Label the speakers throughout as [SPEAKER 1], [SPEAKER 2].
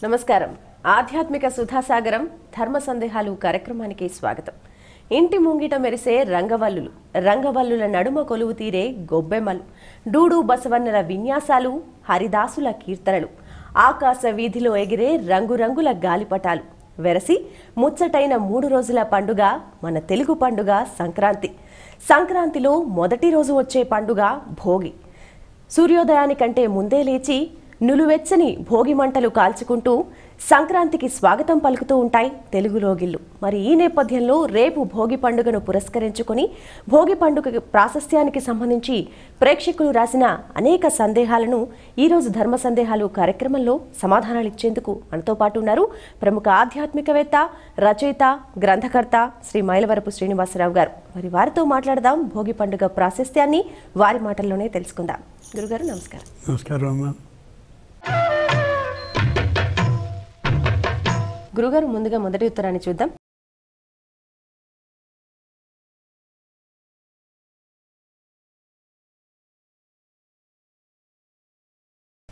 [SPEAKER 1] నమస్కారం. ఆధ్యాత్మిక సుధాసాగరం ధర్మ సందేహాలు కార్యక్రమానికి స్వాగతం. ఇంటి ముంగిట మెరిసే రంగవల్లుల నడుమ కొలువు తీరే గొబ్బెమ్మలు, డూడు బసవన్నల విన్యాసాలు, హరిదాసుల కీర్తనలు, ఆకాశ వీధిలో ఎగిరే రంగురంగుల గాలిపటాలు, వెరసి ముచ్చటైన 3 రోజుల పండుగ మన తెలుగు పండుగ సంక్రాంతి. సంక్రాంతిలో మొదటి రోజు వచ్చే పండుగ భోగి. సూర్యోదయానికంటే ముందే లేచి నులువెచ్చని భోగి మంటలు కాల్చుకుంటూ సంక్రాంతికి స్వాగతం పలుకుతూ ఉంటాయి తెలుగు లోగిళ్ళు. మరి ఈ నేపథ్యంలో రేపు భోగి పండుగను పురస్కరించుకొని భోగి పండుగ ప్రాశస్త్యానికి సంబంధించి ప్రేక్షకులు రాసిన అనేక సందేహాలను ఈరోజు ధర్మ సందేహాలు కార్యక్రమంలో సమాధానాలు ఇచ్చేందుకు మనతో పాటు ఉన్నారు ప్రముఖ ఆధ్యాత్మికవేత్త, రచయిత, గ్రంథకర్త శ్రీ మైలవరపు శ్రీనివాసరావు గారు. మరి వారితో మాట్లాడదాం. భోగి పండుగ ప్రాశస్త్యాన్ని వారి మాటల్లోనే తెలుసుకుందాం. గురుగారు నమస్కారం.
[SPEAKER 2] నమస్కారం అమ్మా.
[SPEAKER 1] గురుగారు, ముందుగా మొదటి ఉత్తరాన్ని చూద్దాం.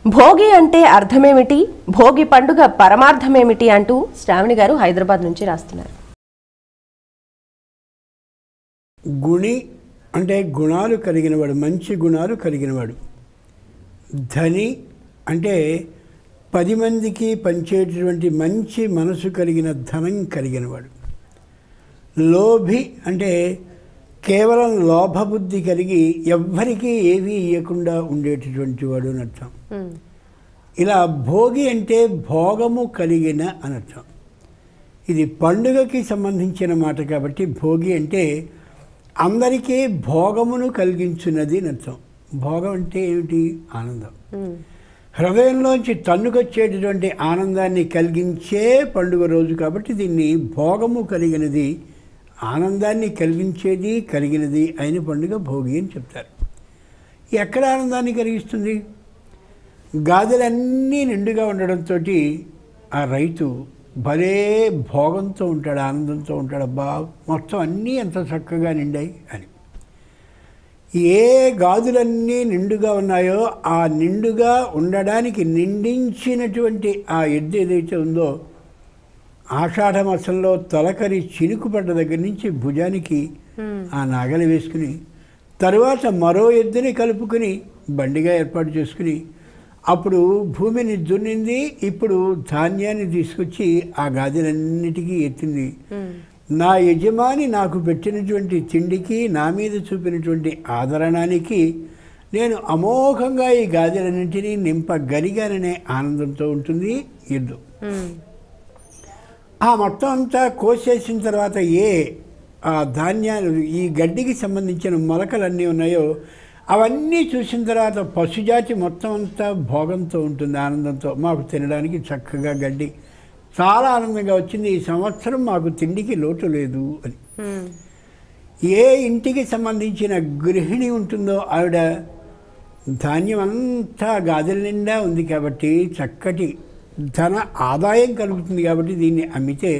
[SPEAKER 1] భోగి అంటే అర్థమేమిటి, భోగి పండుగ పరమార్థమేమిటి అంటూ శ్రావణి గారు హైదరాబాద్ నుంచి రాస్తున్నారు.
[SPEAKER 2] గుణి అంటే గుణాలు కలిగినవాడు, మంచి గుణాలు కలిగినవాడు. ధని అంటే 10 మందికి పంచేటటువంటి మంచి మనసు కలిగిన ధనం కలిగినవాడు. లోభి అంటే కేవలం లోభబుద్ధి కలిగి ఎవ్వరికీ ఏమీ ఇవ్వకుండా ఉండేటటువంటి వాడు అని అర్థం. ఇలా భోగి అంటే భోగము కలిగిన అని అర్థం. ఇది పండుగకి సంబంధించిన మాట కాబట్టి భోగి అంటే అందరికీ భోగమును కలిగించున్నది అని అర్థం. భోగం అంటే ఏమిటి? ఆనందం. హృదయంలోంచి తన్నుకొచ్చేటటువంటి ఆనందాన్ని కలిగించే పండుగ రోజు కాబట్టి దీన్ని భోగము కలిగినది, ఆనందాన్ని కలిగించేది, కలిగినది అయిన పండుగ భోగి అని చెప్తారు. ఎక్కడ ఆనందాన్ని కలిగిస్తుంది? గాదెలన్నీ నిండుగా ఉండడంతో ఆ రైతు భలే భోగంతో ఉంటాడు, ఆనందంతో ఉంటాడు. అబ్బా మొత్తం అన్నీ ఎంత చక్కగా నిండాయి అని. ఏ గాజులన్నీ నిండుగా ఉన్నాయో ఆ నిండుగా ఉండడానికి నిండించినటువంటి ఆ ఎద్దు ఏదైతే ఉందో ఆషాఢ మాసంలో తొలకరి చినుకు పడ్డ దగ్గర నుంచి భుజానికి ఆ నాగలి వేసుకుని తరువాత మరో ఎద్దుని కలుపుకుని బండిగా ఏర్పాటు చేసుకుని అప్పుడు భూమిని దున్నింది. ఇప్పుడు ధాన్యాన్ని తీసుకొచ్చి ఆ గాజులన్నిటికీ ఎత్తింది. నా యజమాని నాకు పెట్టినటువంటి తిండికి, నా మీద చూపినటువంటి ఆదరణానికి నేను అమోఘంగా ఈ గాజులన్నింటినీ నింపగలిగాననే ఆనందంతో ఉంటుంది ఎద్దు. ఆ మొత్తం అంతా కోసేసిన తర్వాత ఆ ధాన్యాలు, ఈ గడ్డికి సంబంధించిన మొలకలన్నీ ఉన్నాయో అవన్నీ చూసిన తర్వాత పశుజాతి మొత్తం అంతా భోగంతో ఉంటుంది, ఆనందంతో. మాకు తినడానికి చక్కగా గడ్డి చాలా ఆనందంగా వచ్చింది, ఈ సంవత్సరం మాకు తిండికి లోటు లేదు అని. ఏ ఇంటికి సంబంధించిన గృహిణి ఉంటుందో ఆవిడ ధాన్యం అంతా గాజుల నిండా ఉంది కాబట్టి చక్కటి ధన ఆదాయం కలుగుతుంది. కాబట్టి దీన్ని అమ్మితే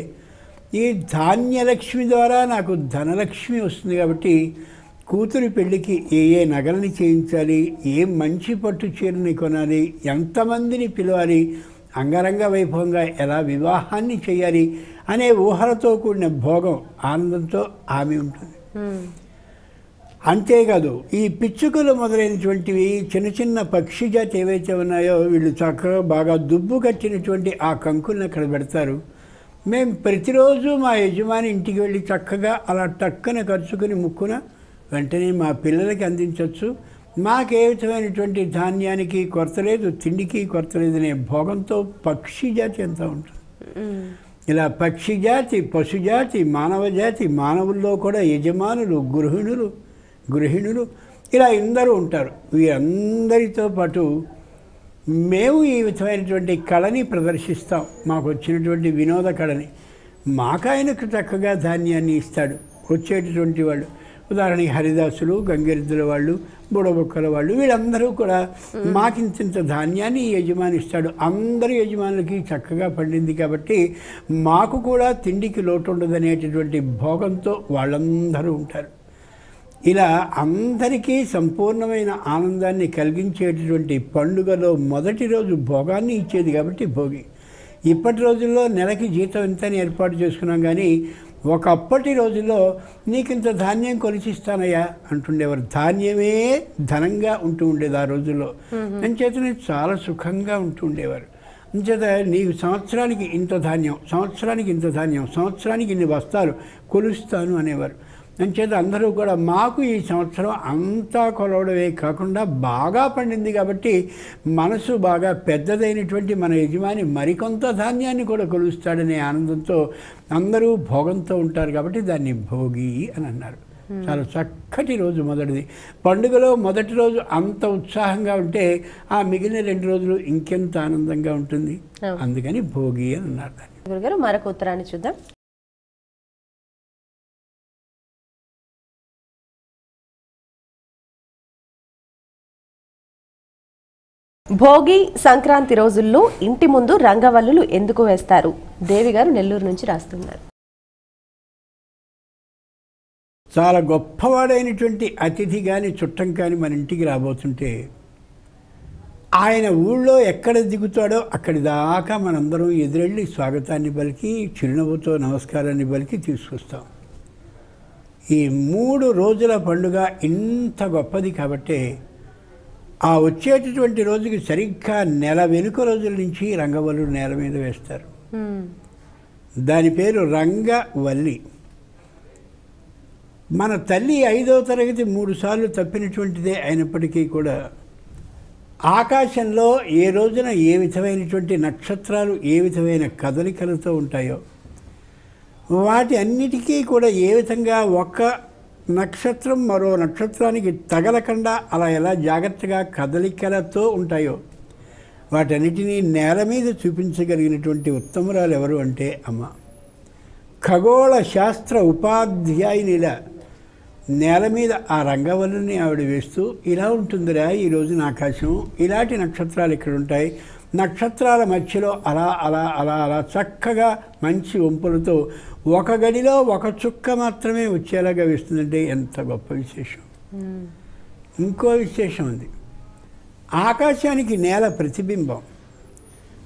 [SPEAKER 2] ఈ ధాన్యలక్ష్మి ద్వారా నాకు ధనలక్ష్మి వస్తుంది. కాబట్టి కూతురి పెళ్ళికి ఏ నగలని చేయించాలి, ఏ మంచి పట్టు చీరని కొనాలి, ఎంతమందిని పిలవాలి, అంగరంగ వైభవంగా ఎలా వివాహాన్ని చేయాలి అనే ఊహలతో కూడిన భోగం, ఆనందంతో ఆమె ఉంటుంది. అంతేకాదు ఈ పిచ్చుకలు మొదలైనటువంటివి చిన్న చిన్న పక్షి జాతి ఏవైతే ఉన్నాయో వీళ్ళు చక్కగా బాగా దుబ్బు కట్టినటువంటి ఆ కంకుల్ని అక్కడ పెడతారు. మేము ప్రతిరోజు మా యజమాని ఇంటికి వెళ్ళి చక్కగా అలా టక్కున ఖర్చుకుని ముక్కున వెంటనే మా పిల్లలకి అందించవచ్చు. మాకే విధమైనటువంటి ధాన్యానికి కొరత లేదు, తిండికి కొరత లేదనే భోగంతో పక్షి జాతి అంతా ఉంటుంది. ఇలా పక్షి జాతి, పశుజాతి, మానవ జాతి, మానవుల్లో కూడా యజమానులు, గృహిణులు ఇలా అందరూ ఉంటారు. వీరందరితో పాటు మేము ఈ విధమైనటువంటి కళని ప్రదర్శిస్తాం. మాకు వచ్చినటువంటి వినోద కళని మాకాయనకు చక్కగా ధాన్యాన్ని ఇస్తాడు వచ్చేటటువంటి వాళ్ళు. ఉదాహరణకి హరిదాసులు, గంగిరెద్దుల వాళ్ళు, బుడబొక్కల వాళ్ళు, వీళ్ళందరూ కూడా మాకింత ధాన్యాన్ని యజమాని ఇస్తాడు. అందరి యజమానులకి చక్కగా పండింది కాబట్టి మాకు కూడా తిండికి లోటు ఉండదనేటటువంటి భోగంతో వాళ్ళందరూ ఉంటారు. ఇలా అందరికీ సంపూర్ణమైన ఆనందాన్ని కలిగించేటటువంటి పండుగలో మొదటి రోజు భోగాన్ని ఇచ్చేది కాబట్టి భోగి. ఇప్పటి రోజుల్లో నెలకి జీతం ఇంతని ఏర్పాటు చేసుకున్నాం, కానీ ఒకప్పటి రోజుల్లో నీకింత ధాన్యం కొలిచిస్తానయ్యా అంటుండేవారు. ధాన్యమే ధనంగా ఉంటూ ఉండేది ఆ రోజుల్లో. అంచేతనే చాలా సుఖంగా ఉంటూ ఉండేవారు. అంచేత నీకు సంవత్సరానికి ఇంత ధాన్యం, సంవత్సరానికి ఇంత ధాన్యం, సంవత్సరానికి ఇన్ని బస్తాలు కొలుస్తాను అనేవారు. అంచేత అందరూ కూడా మాకు ఈ సంవత్సరం అంతా కొలవడమే కాకుండా బాగా పండింది కాబట్టి మనసు బాగా పెద్దదైనటువంటి మన యజమాని మరికొంత ధాన్యాన్ని కూడా కొలుస్తాడనే ఆనందంతో అందరూ భోగంతో ఉంటారు కాబట్టి దాన్ని భోగి అని అన్నారు. చాలా చక్కటి రోజు మొదటిది. పండుగలో మొదటి రోజు అంత ఉత్సాహంగా ఉంటే ఆ మిగిలిన 2 రోజులు ఇంకెంత ఆనందంగా ఉంటుంది. అందుకని భోగి అని అన్నారు దాన్ని.
[SPEAKER 1] గురుగారు మరొక ఉత్తరాన్ని చూద్దాం. భోగి సంక్రాంతి రోజుల్లో ఇంటి ముందు రంగవల్లులు ఎందుకు వేస్తారు? దేవి గారు నెల్లూరు నుంచి రాస్తున్నారు.
[SPEAKER 2] చాలా గొప్పవాడైనటువంటి అతిథి కానీ చుట్టం కానీ మన ఇంటికి రాబోతుంటే ఆయన ఊళ్ళో ఎక్కడ దిగుతాడో అక్కడి దాకా మనందరం ఎదురెళ్ళి స్వాగతాన్ని పలికి చిరునవ్వుతో నమస్కారాన్ని పలికి తీసుకొస్తాం. ఈ 3 రోజుల పండుగ ఇంత గొప్పది కాబట్టి ఆ వచ్చేటటువంటి రోజుకి సరిగ్గా నెల వెనుక రోజుల నుంచి రంగవల్లులు నేల మీద వేస్తారు. దాని పేరు రంగవల్లి. మన తల్లి 5వ తరగతి 3 సార్లు తప్పినటువంటిదే అయినప్పటికీ కూడా ఆకాశంలో ఏ రోజున ఏ విధమైనటువంటి నక్షత్రాలు ఏ విధమైన కదలికలతో ఉంటాయో వాటి అన్నిటికీ కూడా ఏ విధంగా ఒక నక్షత్రం మరో నక్షత్రానికి తగలకుండా అలా ఎలా జాగ్రత్తగా కదలికలతో ఉంటాయో వాటన్నిటినీ నేల మీద చూపించగలిగినటువంటి ఉత్తమురాలు ఎవరు అంటే అమ్మ. ఖగోళ శాస్త్ర ఉపాధ్యాయునిలా నేల మీద ఆ రంగవల్లుని ఆవిడ వేస్తూ ఇలా ఉంటుందిరా ఈ రోజున ఆకాశం, ఇలాంటి నక్షత్రాలు ఇక్కడ ఉంటాయి, నక్షత్రాల మధ్యలో అలా అలా అలా అలా చక్కగా మంచి వంపులతో ఒక గడిలో ఒక చుక్క మాత్రమే వచ్చేలాగా వేస్తుందంటే ఎంత గొప్ప విశేషం. ఇంకో విశేషం ఉంది. ఆకాశానికి నేల ప్రతిబింబం.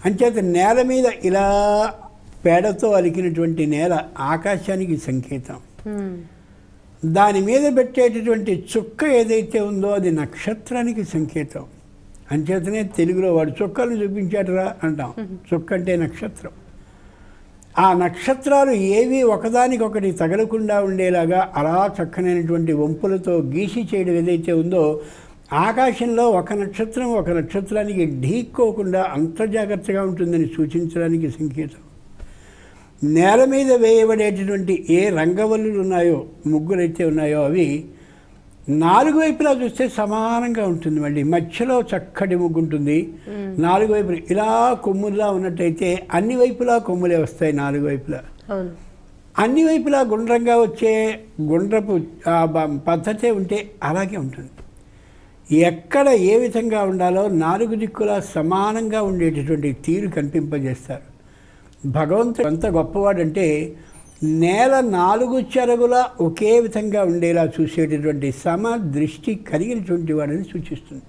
[SPEAKER 2] అంచేత నేల మీద ఇలా పేడతో అలికినటువంటి నేల ఆకాశానికి సంకేతం. దాని మీద పెట్టేటటువంటి చుక్క ఏదైతే ఉందో అది నక్షత్రానికి సంకేతం. అంచేతనే తెలుగులో వాడు చుక్కలు చూపించాడురా అంటాం. చుక్క అంటే నక్షత్రం. ఆ నక్షత్రాలు ఏవి ఒకదానికొకటి తగలకుండా ఉండేలాగా అలా చక్కనైనటువంటి వంపులతో గీసి చేయడం ఏదైతే ఉందో ఆకాశంలో ఒక నక్షత్రం ఒక నక్షత్రానికి ఢీక్కోకుండా అంత జాగ్రత్తగా ఉంటుందని సూచించడానికి సంకేతం. నేల మీద వేయబడేటటువంటి ఏ రంగవల్లులు ఉన్నాయో ముగ్గులైతే ఉన్నాయో అవి 4 వైపులా చూస్తే సమానంగా ఉంటుంది. మళ్ళీ మధ్యలో చక్కటి ముగ్గు ఉంటుంది. 4 వైపులు ఇలా కొమ్ముల్లా ఉన్నట్టయితే అన్ని వైపులా కొమ్ములే వస్తాయి. 4 వైపులా అన్ని వైపులా గుండ్రంగా వచ్చే గుండ్రపు పద్ధతే ఉంటే అలాగే ఉంటుంది. ఎక్కడ ఏ విధంగా ఉండాలో 4 దిక్కులా సమానంగా ఉండేటటువంటి తీరు కనిపింపజేస్తారు. భగవంతుడు ఎంత గొప్పవాడంటే నేల 4 చెరగులా ఒకే విధంగా ఉండేలా చూసేటటువంటి సమదృష్టి కలిగినటువంటి వాడని సూచిస్తుంది.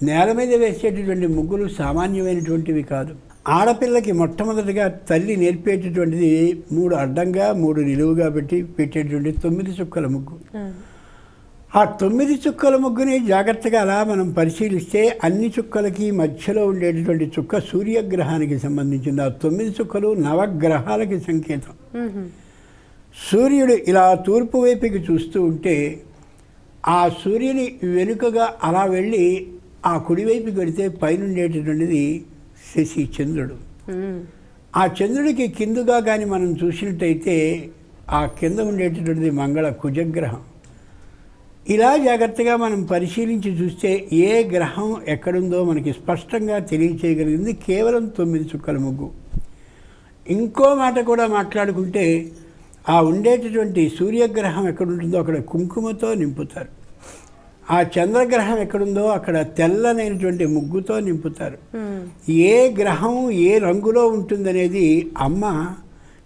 [SPEAKER 2] నేల మీద వేసేటటువంటి ముగ్గులు సామాన్యమైనటువంటివి కాదు. ఆడపిల్లకి మొట్టమొదటిగా తల్లి నేర్పేటటువంటిది 3 అడ్డంగా 3 నిలువుగా పెట్టేటువంటి 9 చుక్కల ముగ్గు. ఆ 9 చుక్కల ముగ్గుని జాగ్రత్తగా అలా మనం పరిశీలిస్తే అన్ని చుక్కలకి మధ్యలో ఉండేటటువంటి చుక్క సూర్యగ్రహానికి సంబంధించింది. ఆ 9 చుక్కలు నవగ్రహాలకి సంకేతం. సూర్యుడు ఇలా తూర్పు వైపుకి చూస్తూ ఉంటే ఆ సూర్యుని వెనుకగా అలా వెళ్ళి ఆ కుడివైపుకి వెళితే పైనుండేటటువంటిది శశి చంద్రుడు. ఆ చంద్రుడికి కిందుగా కానీ మనం చూసినట్టయితే ఆ కింద ఉండేటటువంటిది మంగళ కుజగ్రహం. ఇలా జాగ్రత్తగా మనం పరిశీలించి చూస్తే ఏ గ్రహం ఎక్కడుందో మనకి స్పష్టంగా తెలియచేయగలిగింది కేవలం 9 చుక్కల ముగ్గు. ఇంకో మాట కూడా మాట్లాడుకుంటే ఆ ఉండేటటువంటి సూర్యగ్రహం ఎక్కడుంటుందో అక్కడ కుంకుమతో నింపుతారు. ఆ చంద్రగ్రహం ఎక్కడుందో అక్కడ తెల్లనైనటువంటి ముగ్గుతో నింపుతారు. ఏ గ్రహం ఏ రంగులో ఉంటుందనేది అమ్మ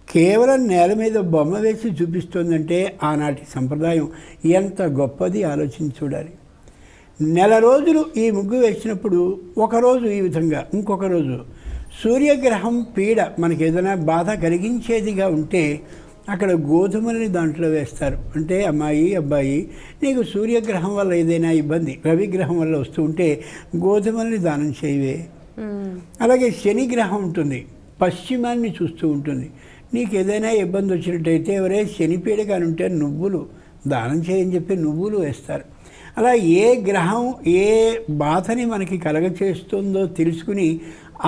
[SPEAKER 2] కేవలం నేల మీద బొమ్మ వేసి చూపిస్తుందంటే ఆనాటి సంప్రదాయం ఎంత గొప్పది ఆలోచించి చూడాలి. నెల రోజులు ఈ ముగ్గు వేసినప్పుడు ఒకరోజు ఈ విధంగా, ఇంకొక రోజు సూర్యగ్రహం పీడ మనకి ఏదైనా బాధ కలిగించేదిగా ఉంటే అక్కడ గోధుమల్ని దాంట్లో వేస్తారు. అంటే అమ్మాయి అబ్బాయి నీకు సూర్యగ్రహం వల్ల ఏదైనా ఇబ్బంది రవిగ్రహం వల్ల వస్తూ ఉంటే గోధుమల్ని దానం చేయవే. అలాగే శనిగ్రహం ఉంటుంది, పశ్చిమాన్ని చూస్తూ ఉంటుంది. నీకు ఏదైనా ఇబ్బంది వచ్చినట్టయితే ఎవరే శనిపీడ కానీ ఉంటే నువ్వులు దానం చేయని చెప్పి నువ్వులు వేస్తారు. అలా ఏ గ్రహం ఏ బాధని మనకి కలగచేస్తుందో తెలుసుకుని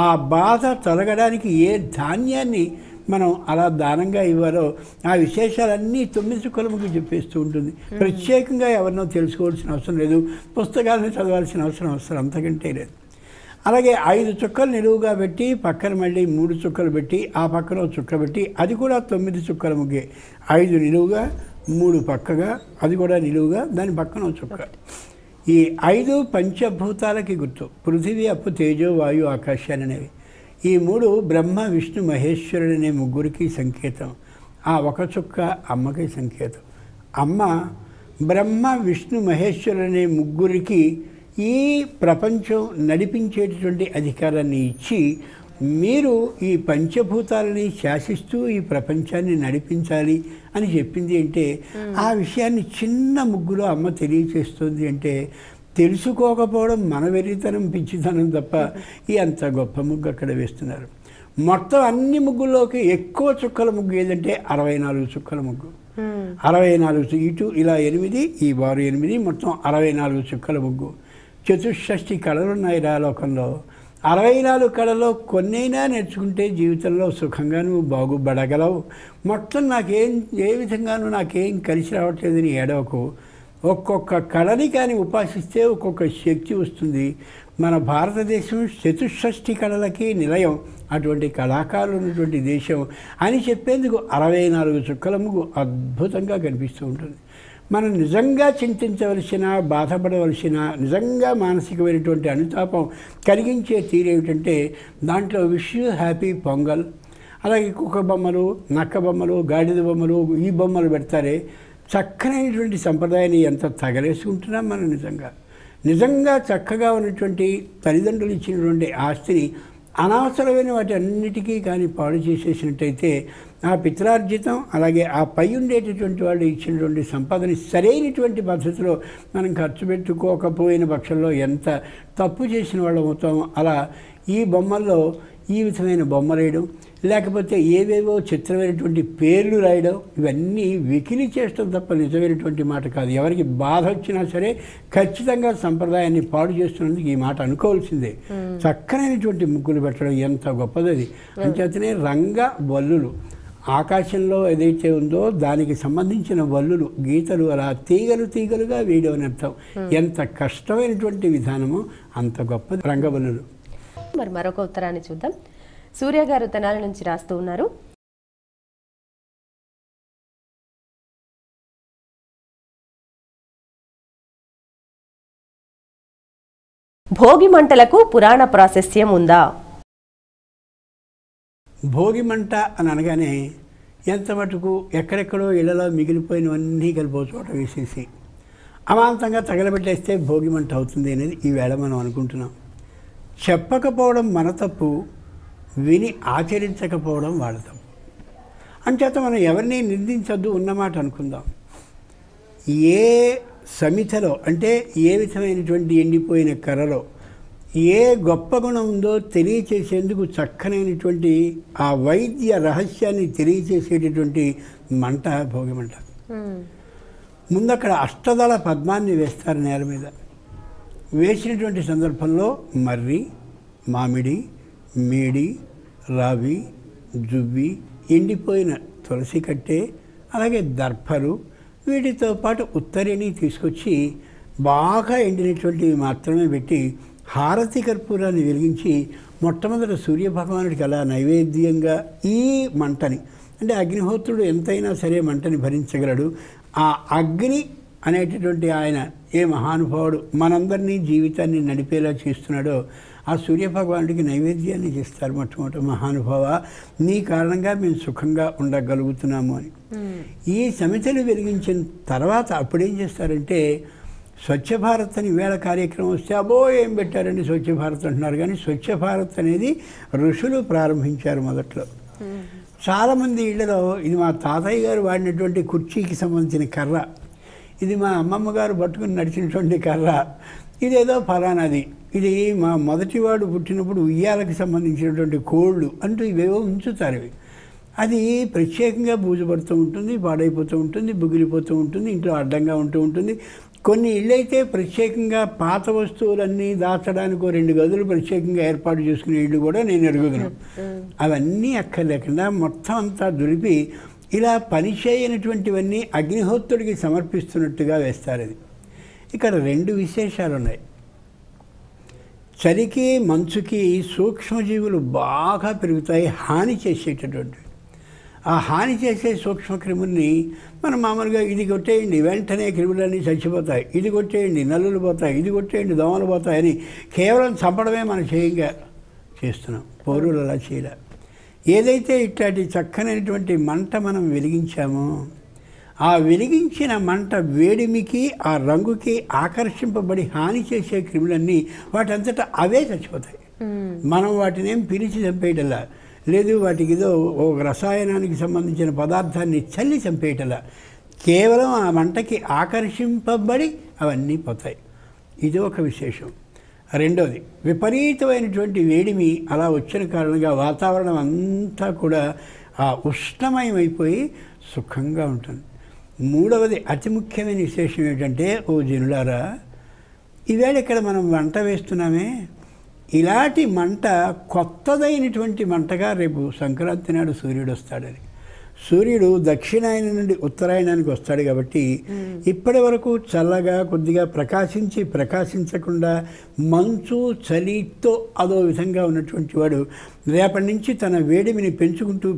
[SPEAKER 2] ఆ బాధ తొలగడానికి ఏ ధాన్యాన్ని మనం అలా దానంగా ఇవ్వాలో ఆ విశేషాలన్నీ 9 చుక్కలముకి చెప్పేస్తూ ఉంటుంది. ప్రత్యేకంగా ఎవరినో తెలుసుకోవాల్సిన అవసరం లేదు, పుస్తకాలను చదవాల్సిన అవసరం అంతకంటే లేదు. అలాగే 5 చుక్కలు నిలువుగా పెట్టి పక్కన మళ్ళీ 3 చుక్కలు పెట్టి ఆ పక్కన చుక్క పెట్టి అది కూడా 9 చుక్కల ముగ్గే. 5 నిలువుగా 3 పక్కగా అది కూడా నిలువుగా దాని పక్కన చుక్క. ఈ 5 పంచభూతాలకి గుర్తు. పృథివీ అప్పు తేజో వాయు ఆకాశాలు అనేవి. ఈ 3 బ్రహ్మ విష్ణు మహేశ్వరుడు అనే ముగ్గురికి సంకేతం. ఆ ఒక చుక్క అమ్మకి సంకేతం. అమ్మ బ్రహ్మ విష్ణు మహేశ్వరుడు అనే ముగ్గురికి ఈ ప్రపంచం నడిపించేటటువంటి అధికారాన్ని ఇచ్చి మీరు ఈ పంచభూతాలని శాసిస్తూ ఈ ప్రపంచాన్ని నడిపించాలి అని చెప్పింది అంటే ఆ విషయాన్ని చిన్న ముగ్గులో అమ్మ తెలియచేస్తుంది అంటే తెలుసుకోకపోవడం మన వెర్రితనం పిచ్చితనం తప్ప ఈ అంత గొప్ప ముగ్గు అక్కడ వేస్తున్నారు. మొత్తం అన్ని ముగ్గుల్లోకి ఎక్కువ చుక్కల ముగ్గు ఏదంటే 64 చుక్కల ముగ్గు. 64 ఇటు ఇలా 8 ఈ వారు 8 మొత్తం 64 చుక్కల ముగ్గు. చతుషష్ఠి కళలున్నాయి రాలోకంలో. 64 కళలో కొన్నైనా నేర్చుకుంటే జీవితంలో సుఖంగా నువ్వు బాగుపడగలవు. మొత్తం ఏ విధంగానూ నాకేం కలిసి రావట్లేదని ఏడవకు. ఒక్కొక్క కళని కానీ ఉపాసిస్తే ఒక్కొక్క శక్తి వస్తుంది. మన భారతదేశం చతుషష్ఠి కళలకి నిలయం, అటువంటి కళాకారులు ఉన్నటువంటి దేశం అని చెప్పేందుకు 64 చుక్కల ముగ్గు అద్భుతంగా కనిపిస్తూ ఉంటుంది. మనం నిజంగా చింతించవలసిన బాధపడవలసిన నిజంగా మానసికమైనటువంటి అనుతాపం కలిగించే తీరేమిటంటే దాంట్లో విష్ యూ హ్యాపీ పొంగల్, అలాగే కుక్క బొమ్మలు నక్క బొమ్మలు గాడిద బొమ్మలు ఈ బొమ్మలు పెడతారే. చక్కనైనటువంటి సంప్రదాయాన్ని ఎంత తగలేసుకుంటున్నాం మనం. నిజంగా చక్కగా ఉన్నటువంటి తల్లిదండ్రులు ఇచ్చినటువంటి ఆస్తిని అనవసరమైన వాటి అన్నిటికీ కానీ పాడు చేసేసినట్టయితే ఆ పిత్రార్జితం అలాగే ఆ పై ఉండేటటువంటి వాళ్ళు ఇచ్చినటువంటి సంపదని సరైనటువంటి పద్ధతిలో మనం ఖర్చు పెట్టుకోకపోయిన పక్షంలో ఎంత తప్పు చేసిన వాళ్ళం అవుతామో. అలా ఈ బొమ్మల్లో ఈ విధమైన బొమ్మ రాయడం లేకపోతే ఏవేవో చిత్రమైనటువంటి పేర్లు రాయడం ఇవన్నీ వెకిలి చేష్టం తప్ప నిజమైనటువంటి మాట కాదు. ఎవరికి బాధ వచ్చినా సరే ఖచ్చితంగా సంప్రదాయాన్ని పాడు చేస్తున్నందుకు ఈ మాట అనుకోవాల్సిందే. చక్కనైనటువంటి ముగ్గులు పెట్టడం ఎంత గొప్పది. అంచేతనే రంగ వల్లులు ఆకాశంలో ఏదైతే ఉందో దానికి సంబంధించిన వల్లులు గీతలు అలా తీగలుగా వేయడం అని అర్థం. ఎంత కష్టమైనటువంటి విధానమో అంత గొప్పది రంగవల్లులు.
[SPEAKER 1] మరి మరొక ఉత్తరాన్ని చూద్దాం. సూర్య గారు తెనాలి నుంచి రాస్తూ ఉన్నారు. భోగి మంటలకు పురాణ ప్రాశస్త్యం ఉందా?
[SPEAKER 2] భోగి మంట అని అనగానే ఎంత మటుకు ఎక్కడెక్కడో ఇళ్లలో మిగిలిపోయినవన్నీ కలిపో చోట వేసేసి అమాంతంగా తగలబెట్టేస్తే భోగి మంట అవుతుంది అనేది ఈవేళ మనం అనుకుంటున్నాం. చెప్పకపోవడం మన తప్పు, విని ఆచరించకపోవడం వాళ్ళ తప్పు. అంచేత మనం ఎవరిని నిందించద్దు, ఉన్నమాట అనుకుందాం. ఏ సమితలో అంటే ఏ విధమైనటువంటి ఎండిపోయిన కర్రలో ఏ గొప్ప గుణం ఉందో తెలియచేసేందుకు చక్కనైనటువంటి ఆ వైద్య రహస్యాన్ని తెలియచేసేటటువంటి మంట భోగి మంట. ముందక్కడ అష్టదళ పద్మాన్ని వేస్తారు నేల మీద. వేసినటువంటి సందర్భంలో మర్రి, మామిడి, మేడి, రావి, జువ్వి, ఎండిపోయిన తులసి కట్టే, అలాగే దర్భలు, వీటితో పాటు ఉత్తరిని తీసుకొచ్చి బాగా ఎండినటువంటివి మాత్రమే పెట్టి హారతి కర్పూరాన్ని వెలిగించి మొట్టమొదట సూర్యభగవానుడికి అలా నైవేద్యంగా ఈ మంటని, అంటే అగ్నిహోత్రుడు ఎంతైనా సరే మంటని భరించగలడు. ఆ అగ్ని అనేటటువంటి ఆయన ఏ మహానుభావుడు మనందరినీ జీవితాన్ని నడిపేలా చేస్తున్నాడో ఆ సూర్యభగవానుడికి నైవేద్యాన్ని చేస్తారు. మొట్టమొదటి మహానుభావ నీ కారణంగా మేము సుఖంగా ఉండగలుగుతున్నాము అని. ఈ సమితలు వెలిగించిన తర్వాత అప్పుడేం చేస్తారంటే స్వచ్ఛ భారత్ అని ఈవేళ కార్యక్రమం వస్తే అబో ఏం పెట్టారండి స్వచ్ఛ భారత్ అంటున్నారు, కానీ స్వచ్ఛ భారత్ అనేది ఋషులు ప్రారంభించారు మొదట్లో. చాలామంది ఇళ్లలో ఇది మా తాతయ్య గారు వాడినటువంటి కుర్చీకి సంబంధించిన కర్ర, ఇది మా అమ్మమ్మ గారు పట్టుకుని నడిచినటువంటి కర్ర, ఇదేదో ఫలానాది, ఇది మా మొదటివాడు పుట్టినప్పుడు ఉయ్యాలకు సంబంధించినటువంటి కోళ్ళు అంటూ ఇవేవో ఉంచుతారు. ఇవి అది ప్రత్యేకంగా బూజుపడుతూ ఉంటుంది, పాడైపోతూ ఉంటుంది, బుగిలిపోతూ ఉంటుంది, ఇంట్లో అడ్డంగా ఉంటూ ఉంటుంది. కొన్ని ఇళ్ళైతే ప్రత్యేకంగా పాత వస్తువులన్నీ దాచడానికి 2 గదులు ప్రత్యేకంగా ఏర్పాటు చేసుకునే ఇళ్ళు కూడా నేను ఎరుగుతున్నాను. అవన్నీ అక్కర్లేకుండా మొత్తం అంతా దులిపి ఇలా పనిచేయనటువంటివన్నీ అగ్నిహోత్రుడికి సమర్పిస్తున్నట్టుగా వేస్తారు. అది ఇక్కడ 2 విశేషాలు ఉన్నాయి. చలికి మంచుకి సూక్ష్మజీవులు బాగా పెరుగుతాయి, హాని చేసేటటువంటి. ఆ హాని చేసే సూక్ష్మక్రిముల్ని మనం మామూలుగా ఇది కొట్టేయండి వెంటనే క్రిములన్నీ చచ్చిపోతాయి, ఇది కొట్టేయండి నల్లులు పోతాయి, ఇది కొట్టేయండి దోమలు పోతాయని కేవలం చంపడమే మనం చేయంగా చేస్తున్నాం. పౌరులు అలా చేయలే. ఏదైతే ఇట్లాంటి చక్కనైనటువంటి మంట మనం వెలిగించామో ఆ వెలిగించిన మంట వేడిమికి ఆ రంగుకి ఆకర్షింపబడి హాని చేసే క్రిములన్నీ వాటంతటా అవే చచ్చిపోతాయి. మనం వాటిని ఏం పిలిచి చంపేయటల్లా లేదు, వాటికి ఏదో ఒక రసాయనానికి సంబంధించిన పదార్థాన్ని చల్లి చంపేయటలా, కేవలం ఆ మంటకి ఆకర్షింపబడి అవన్నీ పోతాయి. ఇది ఒక విశేషం. రెండోది, విపరీతమైనటువంటి వేడిమి అలా వచ్చిన కారణంగా వాతావరణం అంతా కూడా ఆ ఉష్ణమయమైపోయి సుఖంగా ఉంటుంది. మూడవది అతి ముఖ్యమైన విశేషం ఏంటంటే, ఓ జనులారా, ఈవేళ ఇక్కడ మనం వంట వేస్తున్నామే, ఇలాంటి మంట కొత్తదైనటువంటి మంటగా రేపు సంక్రాంతి నాడు సూర్యుడు వస్తాడని. సూర్యుడు దక్షిణాయనం నుండి ఉత్తరాయణానికి వస్తాడు కాబట్టి ఇప్పటి వరకు చల్లగా కొద్దిగా ప్రకాశించకుండా మంచు చలితో అదో విధంగా ఉన్నటువంటి వాడు రేపటి నుంచి తన వేడిమిని పెంచుకుంటూ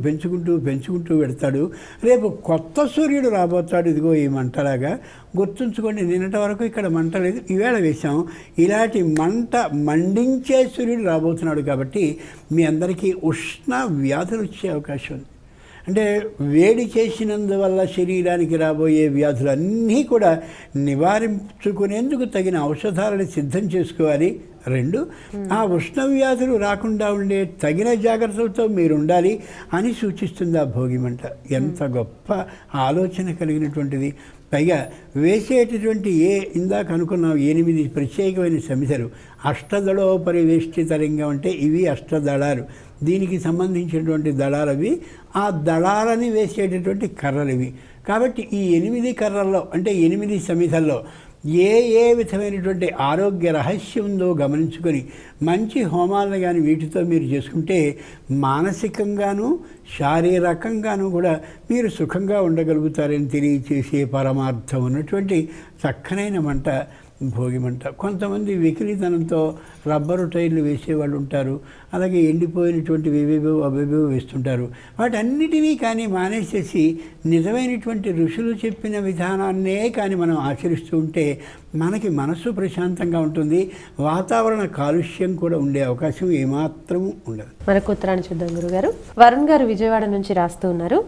[SPEAKER 2] వెడతాడు. రేపు కొత్త సూర్యుడు రాబోతాడు, ఇదిగో ఈ మంటలాగా. గుర్తుంచుకోండి, నిన్నటి వరకు ఇక్కడ మంట లేదు, ఈవేళ వేశాం. ఇలాంటి మంట మండించే సూర్యుడు రాబోతున్నాడు కాబట్టి మీ అందరికీ ఉష్ణ వ్యాధులు వచ్చే అవకాశం ఉంది. అంటే వేడి చేసినందువల్ల శరీరానికి రాబోయే వ్యాధులన్నీ కూడా నివారించుకునేందుకు తగిన ఔషధాలను సిద్ధం చేసుకోవాలి. 2, ఆ ఉష్ణ వ్యాధులు రాకుండా ఉండే తగిన జాగ్రత్తలతో మీరు ఉండాలి అని సూచిస్తుంది ఆ భోగిమంట. ఎంత గొప్ప ఆలోచన కలిగినటువంటిది. పైగా వేసేటటువంటి ఇందాక అనుకున్నాం 8 ప్రత్యేకమైన సమిధలు, అష్టదళోపరివేష్టితలింగం అంటే ఇవి అష్టదళాలు, దీనికి సంబంధించినటువంటి దళాలవి, ఆ దళాలని వేసేటటువంటి కర్రలు. కాబట్టి ఈ 8 కర్రల్లో అంటే 8 సమిధల్లో ఏ విధమైనటువంటి ఆరోగ్య రహస్యం ఉందో గమనించుకొని మంచి హోమాలను కానీ వీటితో మీరు చేసుకుంటే మానసికంగాను శారీరకంగాను కూడా మీరు సుఖంగా ఉండగలుగుతారని తెలియచేసే పరమార్థం ఉన్నటువంటి చక్కనైన మంట భోగిమంట. కొంతమంది వెకిలితనంతో రబ్బరు టైర్లు వేసేవాళ్ళు ఉంటారు, అలాగే ఎండిపోయినటువంటి అవేవో వేస్తుంటారు. వాటన్నిటినీ కానీ మానేసేసి నిజమైనటువంటి ఋషులు చెప్పిన విధానాన్నే కానీ మనం ఆచరిస్తూ ఉంటే మనకి మనసు ప్రశాంతంగా ఉంటుంది, వాతావరణ కాలుష్యం కూడా ఉండే అవకాశం ఏమాత్రము ఉండదు.
[SPEAKER 1] మనకు ఉత్తరాన్ని చూద్దాం గురుగారు. వరుణ్ గారు విజయవాడ నుంచి రాస్తూ ఉన్నారు.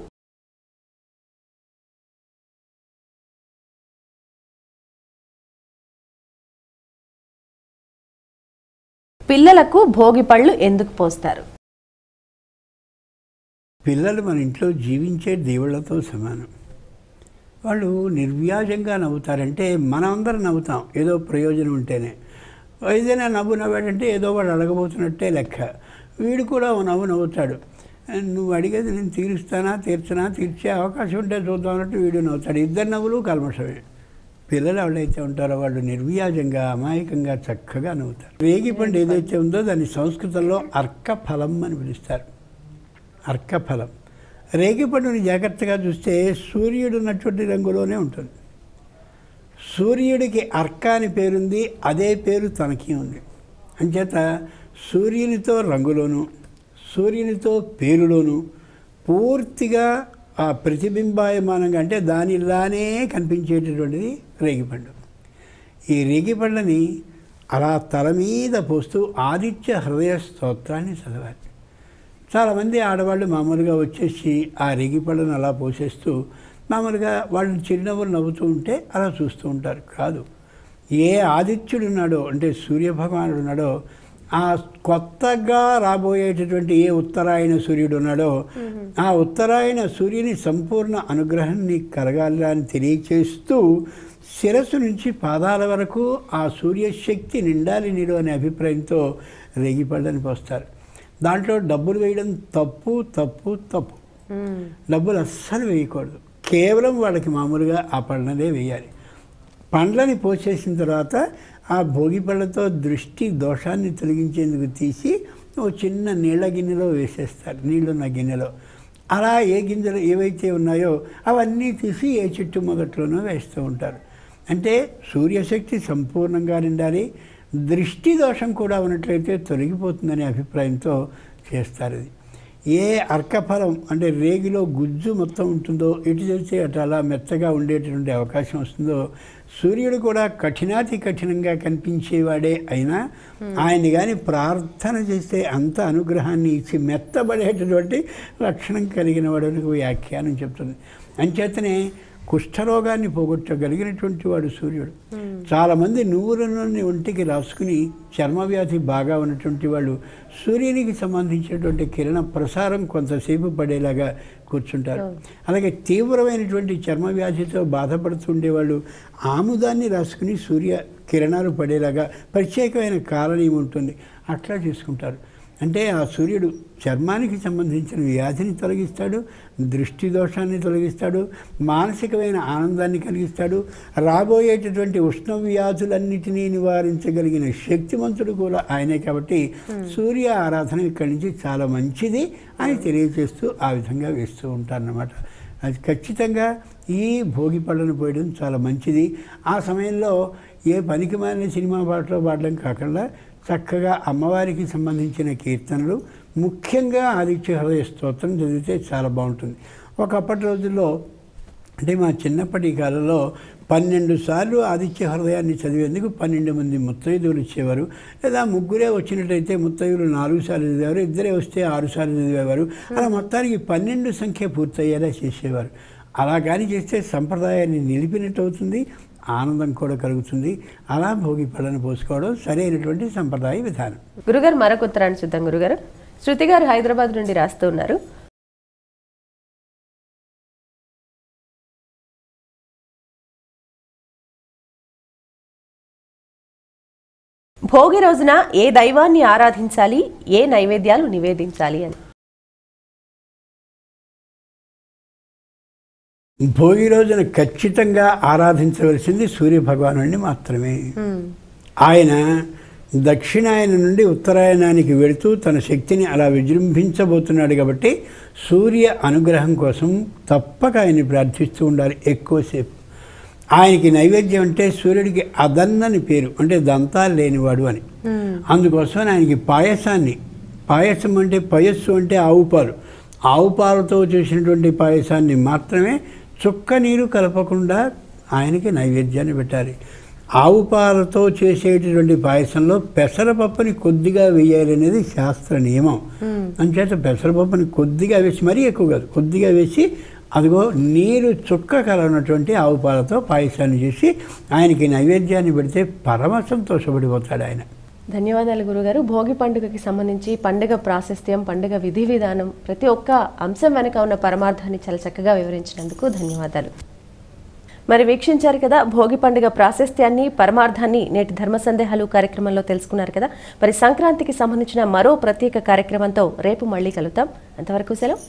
[SPEAKER 1] పిల్లలకు భోగి పళ్ళు ఎందుకు పోస్తారు?
[SPEAKER 2] పిల్లలు మన ఇంట్లో జీవించే దేవుళ్లతో సమానం. వాళ్ళు నిర్వ్యాజంగా నవ్వుతారంటే మనమందరం నవ్వుతాం, ఏదో ప్రయోజనం ఉంటేనే. ఏదైనా నవ్వాడంటే ఏదో వాడు అడగబోతున్నట్టే లెక్క. వీడు కూడా నవ్వుతాడు. నువ్వు అడిగేది నేను తీర్చే అవకాశం ఉంటే చూద్దాం అన్నట్టు వీడు నవ్వుతాడు. 2 నవ్వులు కల్మషమే. పిల్లలు ఎవరైతే ఉంటారో వాళ్ళు నిర్వ్యాజంగా అమాయకంగా చక్కగా నవ్వుతారు. రేగిపండు ఏదైతే ఉందో దాన్ని సంస్కృతంలో అర్కఫలం అని పిలుస్తారు. అర్కఫలం. రేగిపండుని జాగ్రత్తగా చూస్తే సూర్యుడు ఉన్నటువంటి రంగులోనే ఉంటుంది. సూర్యుడికి అర్క అని పేరుంది, అదే పేరు తనకి ఉంది. అంచేత సూర్యునితో రంగులోను సూర్యునితో పేరులోను పూర్తిగా ఆ ప్రతిబింబాయమానంగా అంటే దానిలానే కనిపించేటటువంటిది రేగిపండు. ఈ రేగిపండుని అలా తల మీద పోస్తూ ఆదిత్య హృదయ స్తోత్రాన్ని చదవాలి. చాలామంది ఆడవాళ్ళు మామూలుగా వచ్చేసి ఆ రేగిపండును అలా పోసేస్తూ మామూలుగా వాళ్ళు చిరునవ్వులు నవ్వుతూ ఉంటే అలా చూస్తూ ఉంటారు. కాదు, ఏ ఆదిత్యుడు ఉన్నాడో అంటే సూర్యభగవానుడు ఉన్నాడో, ఆ కొత్తగా రాబోయేటటువంటి ఏ ఉత్తరాయణ సూర్యుడు ఉన్నాడో ఆ ఉత్తరాయణ సూర్యుని సంపూర్ణ అనుగ్రహాన్ని కలగాలి అని తెలియచేస్తూ శిరస్సు నుంచి పాదాల వరకు ఆ సూర్యశక్తి నిండాలి నీరు అనే అభిప్రాయంతో రేగిపళ్ళని పోస్తారు. దాంట్లో డబ్బులు వేయడం తప్పు తప్పు తప్పు. డబ్బులు అస్సలు వేయకూడదు. కేవలం వాళ్ళకి మామూలుగా ఆ పళ్ళనే వేయాలి. పండ్లని పోసేసిన తర్వాత ఆ భోగి పళ్ళతో దృష్టి దోషాన్ని తొలగించేందుకు తీసి ఓ చిన్న నీళ్ళ గిన్నెలో వేసేస్తారు, నీళ్ళున్న గిన్నెలో. అలా ఏ గింజలు ఏవైతే ఉన్నాయో అవన్నీ తీసి ఏ చెట్టు మొదట్లోనో వేస్తూ ఉంటారు. అంటే సూర్యశక్తి సంపూర్ణంగా నిండాలి, దృష్టి దోషం కూడా ఉన్నట్లయితే తొలగిపోతుందనే అభిప్రాయంతో చేస్తారు. ఇది ఏ అర్కఫలం అంటే రేగిలో గుజ్జు మొత్తం ఉంటుందో, ఎటు చేస్తే అటు అలా మెత్తగా ఉండేటటువంటి అవకాశం వస్తుందో, సూర్యుడు కూడా కఠినాతి కఠినంగా కనిపించేవాడే అయినా ఆయన కానీ ప్రార్థన చేస్తే అంత అనుగ్రహాన్ని ఇచ్చి మెత్తబడేటటువంటి లక్షణం కలిగిన వాడు అని వ్యాఖ్యానం చెప్తుంది. అంచేతనే కుష్ఠరోగాన్ని పోగొట్టగలిగినటువంటి వాడు సూర్యుడు. చాలామంది నువ్వుల నూనె ఒంటికి రాసుకుని చర్మవ్యాధి బాగా ఉన్నటువంటి వాళ్ళు సూర్యునికి సంబంధించినటువంటి కిరణ ప్రసారం కొంతసేపు పడేలాగా కూర్చుంటారు. అలాగే తీవ్రమైనటువంటి చర్మవ్యాధితో బాధపడుతుండేవాళ్ళు ఆముదాన్ని రాసుకుని సూర్య కిరణాలు పడేలాగా ప్రత్యేకమైన కాలనీ ఉంటుంది, అట్లా చేసుకుంటారు. అంటే ఆ సూర్యుడు చర్మానికి సంబంధించిన వ్యాధిని తొలగిస్తాడు, దృష్టి దోషాన్ని తొలగిస్తాడు, మానసికమైన ఆనందాన్ని కలిగిస్తాడు, రాబోయేటటువంటి ఉష్ణ వ్యాధులన్నిటినీ నివారించగలిగిన శక్తిమంతుడు కూడా ఆయనే. కాబట్టి సూర్య ఆరాధన ఇక్కడి నుంచి చాలా మంచిది అని తెలియజేస్తూ ఆ విధంగా వేస్తూ ఉంటారన్నమాట. అది ఖచ్చితంగా ఈ భోగి పళ్ళను పోయడం చాలా మంచిది. ఆ సమయంలో ఏ పనికి మాలిన సినిమా పాటలో పాడడం కాకుండా చక్కగా అమ్మవారికి సంబంధించిన కీర్తనలు, ముఖ్యంగా ఆదిత్య హృదయ స్తోత్రం చదివితే చాలా బాగుంటుంది. ఒకప్పటి రోజుల్లో అంటే మా చిన్నప్పటి కాలంలో 12 సార్లు ఆదిత్య హృదయాన్ని చదివేందుకు 12 మంది ముత్తైదువులు వచ్చేవారు. లేదా ముగ్గురే వచ్చినట్టయితే ముత్తైదువులు 4 సార్లు చదివేవారు, ఇద్దరే వస్తే 6 సార్లు చదివేవారు. అలా మొత్తానికి 12 సంఖ్య పూర్తయ్యేలా చేసేవారు. అలా కానీ చేస్తే సంప్రదాయాన్ని నిలిపినట్టు అవుతుంది, ఆనందం కూడా కలుగుతుంది. అలా భోగి పళ్ళను పోసుకోవడం సరైనటువంటి సంప్రదాయ విధానం.
[SPEAKER 1] గురుగారు మరొక ఉత్తరాన్ని చూద్దాం. గురుగారు శృతి గారు హైదరాబాద్ నుండి రాస్తూ ఉన్నారు. భోగి రోజున ఏ దైవాన్ని ఆరాధించాలి, ఏ నైవేద్యాలు నివేదించాలి అని.
[SPEAKER 2] భోగి రోజున ఖచ్చితంగా ఆరాధించవలసింది సూర్యభగవానుడిని మాత్రమే. ఆయన దక్షిణాయన నుండి ఉత్తరాయణానికి వెళుతూ తన శక్తిని అలా విజృంభించబోతున్నాడు. కాబట్టి సూర్య అనుగ్రహం కోసం తప్పక ఆయన్ని ప్రార్థిస్తూ ఉండాలి ఎక్కువసేపు. ఆయనకి నైవేద్యం అంటే సూర్యుడికి అదన్నని పేరు, అంటే దంతాలు లేనివాడు అని. అందుకోసం ఆయనకి పాయసం అంటే పయస్సు అంటే ఆవు పాలతో చేసినటువంటి పాయసాన్ని మాత్రమే చుక్క నీరు కలపకుండా ఆయనకి నైవేద్యాన్ని పెట్టాలి. ఆవు పాలతో చేసేటటువంటి పాయసంలో పెసరపప్పుని కొద్దిగా వేయాలి అనేది శాస్త్ర నియమం. అంచేత పెసరపప్పుని కొద్దిగా వేసి, మరీ ఎక్కువ కాదు, కొద్దిగా వేసి అదిగో నీరు చుక్క కలనటువంటి ఆవు పాలతో పాయసాన్ని చేసి ఆయనకి నైవేద్యాన్ని పెడితే పరమ సంతోషపడిపోతాడు ఆయన.
[SPEAKER 1] ధన్యవాదాలు గురుగారు. భోగి పండుగకి సంబంధించి పండుగ ప్రాశస్త్యం, పండుగ విధి విధానం, ప్రతి ఒక్క అంశం వెనుక ఉన్న పరమార్థాన్ని చాలా చక్కగా వివరించినందుకు ధన్యవాదాలు. మరి వీక్షించారు కదా భోగి పండుగ ప్రాశస్త్యాన్ని, పరమార్థాన్ని నేటి ధర్మ సందేహాలు కార్యక్రమంలో తెలుసుకున్నారు కదా. మరి సంక్రాంతికి సంబంధించిన మరో ప్రత్యేక కార్యక్రమంతో రేపు మళ్ళీ కలుద్దాం. అంతవరకు సెలవు.